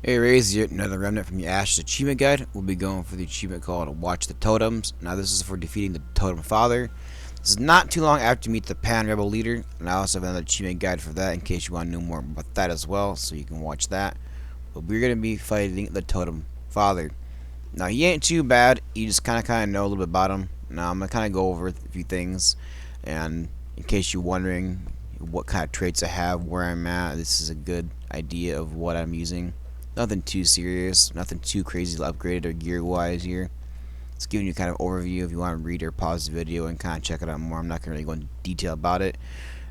Hey Raze here, another Remnant from your Ashes achievement guide. We'll be going for the achievement called Watch the Totems. Now this is for defeating the Totem Father. This is not too long after you meet the Pan Rebel leader, and I also have another achievement guide for that in case you want to know more about that as well, so you can watch that. But we're going to be fighting the Totem Father. Now he ain't too bad, you just kind of know a little bit about him. Now I'm going to kind of go over a few things, and in case you're wondering what kind of traits I have, where I'm at, this is a good idea of what I'm using. Nothing too serious, nothing too crazy upgraded or gear wise here. It's giving you kind of overview if you want to read or pause the video and kind of check it out more. I'm not going to really go into detail about it.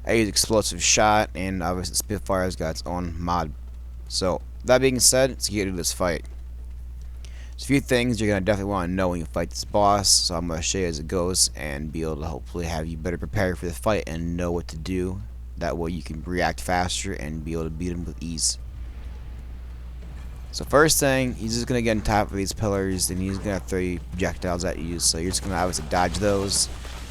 I use explosive shot, and obviously Spitfire's got its own mod. So that being said, let's get into this fight. There's a few things you're going to definitely want to know when you fight this boss, so I'm going to show you as it goes and be able to hopefully have you better prepared for the fight and know what to do. That way you can react faster and be able to beat him with ease. So first thing, he's just going to get on top of these pillars, and he's going to throw projectiles at you, so you're just going to obviously dodge those.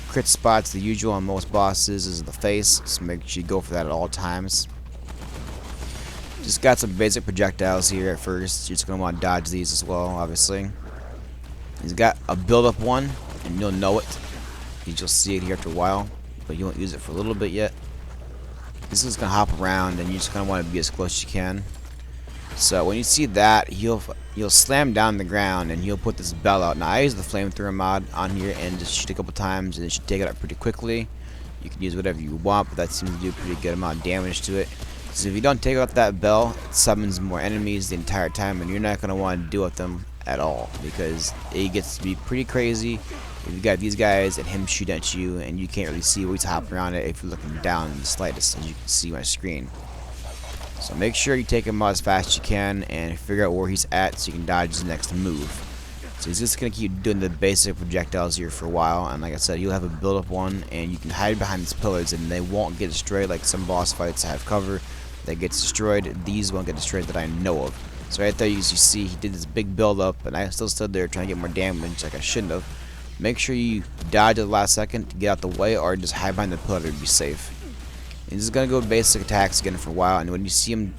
Crit spots, the usual on most bosses, is the face, so make sure you go for that at all times. Just got some basic projectiles here at first, you're just going to want to dodge these as well, obviously. He's got a build-up one, and you'll know it. You'll see it here after a while, but you won't use it for a little bit yet. This is going to hop around, and you're just going to want to be as close as you can. So when you see that, you'll slam down the ground and you'll put this bell out. Now I use the flamethrower mod on here and just shoot a couple times, and it should take it out pretty quickly. You can use whatever you want, but that seems to do a pretty good amount of damage to it. So if you don't take out that bell, it summons more enemies the entire time, and you're not going to want to deal with them at all because it gets to be pretty crazy. If you got these guys and him shoot at you, and you can't really see what he's hopping around at if you're looking down in the slightest, as you can see on my screen. So make sure you take him out as fast as you can and figure out where he's at so you can dodge his next move. So he's just going to keep doing the basic projectiles here for a while, and like I said, you'll have a build-up one, and you can hide behind these pillars and they won't get destroyed like some boss fights have cover that gets destroyed. These won't get destroyed that I know of. So right there as you see, he did this big build-up, and I still stood there trying to get more damage like I shouldn't have. Make sure you dodge at the last second to get out the way, or just hide behind the pillar to be safe. He's just going to go basic attacks again for a while, and when you see him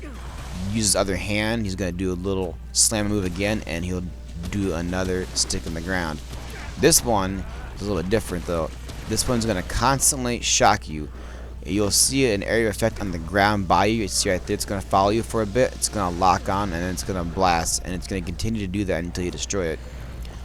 use his other hand, he's going to do a little slam move again, and he'll do another stick in the ground. This one is a little bit different though. This one's going to constantly shock you. You'll see an area effect on the ground by you. See right there, it's going to follow you for a bit, it's going to lock on, and then it's going to blast, and it's going to continue to do that until you destroy it.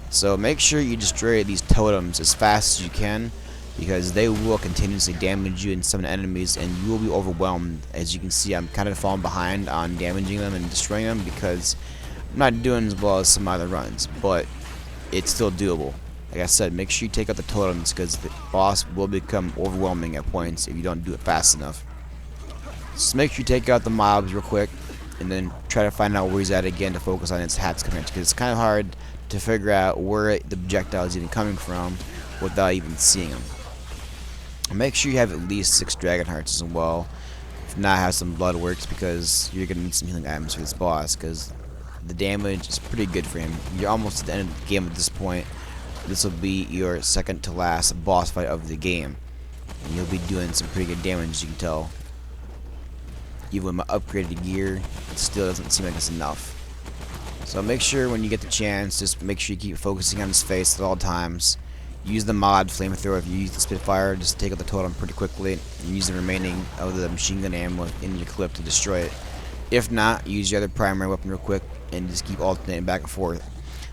So make sure you destroy these totems as fast as you can, because they will continuously damage you and summon enemies, and you will be overwhelmed. As you can see, I'm kind of falling behind on damaging them and destroying them because I'm not doing as well as some other runs, but it's still doable. Like I said, make sure you take out the totems because the boss will become overwhelming at points if you don't do it fast enough. So make sure you take out the mobs real quick and then try to find out where he's at again to focus on his hats coming at you, because it's kind of hard to figure out where the projectile is even coming from without even seeing them. Make sure you have at least 6 dragon hearts as well. If not, have some blood works, because you're gonna need some healing items for this boss, because the damage is pretty good for him. You're almost at the end of the game at this point. This will be your second to last boss fight of the game, and you'll be doing some pretty good damage, as you can tell. Even with my upgraded gear, it still doesn't seem like it's enough. So make sure when you get the chance, just make sure you keep focusing on his face at all times. Use the mod flamethrower if you use the Spitfire, just take out the totem pretty quickly, and use the remaining of the machine gun ammo in your clip to destroy it. If not, use your other primary weapon real quick and just keep alternating back and forth.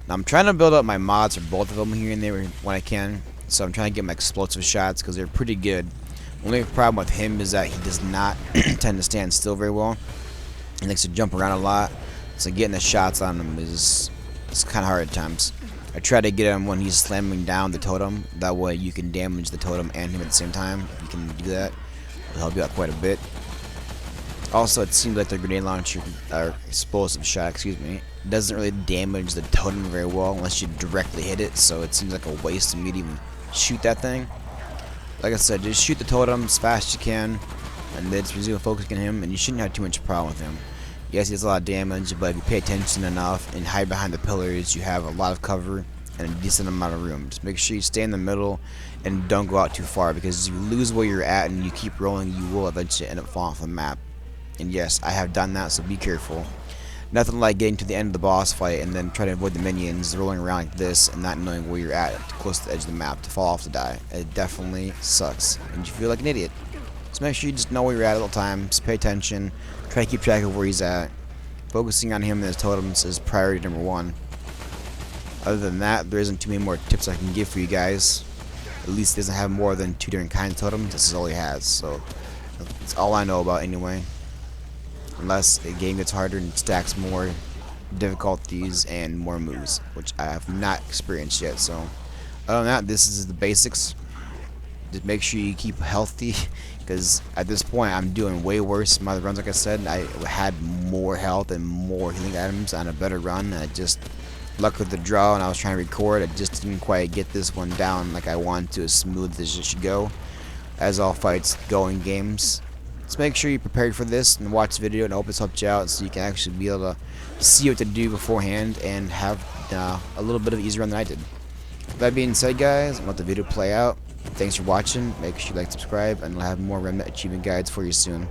Now I'm trying to build up my mods for both of them here and there when I can, so I'm trying to get my explosive shots because they're pretty good. Only problem with him is that he does not tend to stand still very well. He likes to jump around a lot, so getting the shots on him is kind of hard at times. I try to get him when he's slamming down the totem. That way you can damage the totem and him at the same time. If you can do that, it'll help you out quite a bit. Also, it seems like the grenade launcher, or explosive shot, excuse me, doesn't really damage the totem very well unless you directly hit it. So it seems like a waste of me to even shoot that thing. Like I said, just shoot the totem as fast as you can, and then just resume focusing on him, and you shouldn't have too much problem with him. Yes, he does a lot of damage, but if you pay attention enough and hide behind the pillars, you have a lot of cover and a decent amount of room. Just make sure you stay in the middle and don't go out too far, because if you lose where you're at and you keep rolling, you will eventually end up falling off the map. And yes, I have done that, so be careful. Nothing like getting to the end of the boss fight and then trying to avoid the minions rolling around like this and not knowing where you're at close to the edge of the map to fall off to die. It definitely sucks, and you feel like an idiot. So make sure you just know where you're at all times. Pay attention. Try to keep track of where he's at. Focusing on him and his totems is priority number one. Other than that, there isn't too many more tips I can give for you guys. At least he doesn't have more than 2 different kinds of totems. This is all he has, so that's all I know about anyway. Unless the game gets harder and stacks more difficulties and more moves, which I have not experienced yet. So other than that, this is the basics. Just make sure you keep healthy, because at this point I'm doing way worse in my runs. Like I said, I had more health and more healing items on a better run. I just luck with the draw, and I was trying to record. I just didn't quite get this one down like I wanted to, as smooth as it should go, as all fights go in games. So make sure you're prepared for this and watch the video, and I hope this helped you out so you can actually be able to see what to do beforehand and have a little bit of an easier run than I did. With that being said, guys, I'll let the video play out. Thanks for watching. Make sure you like, subscribe, and I'll have more Remnant achievement guides for you soon.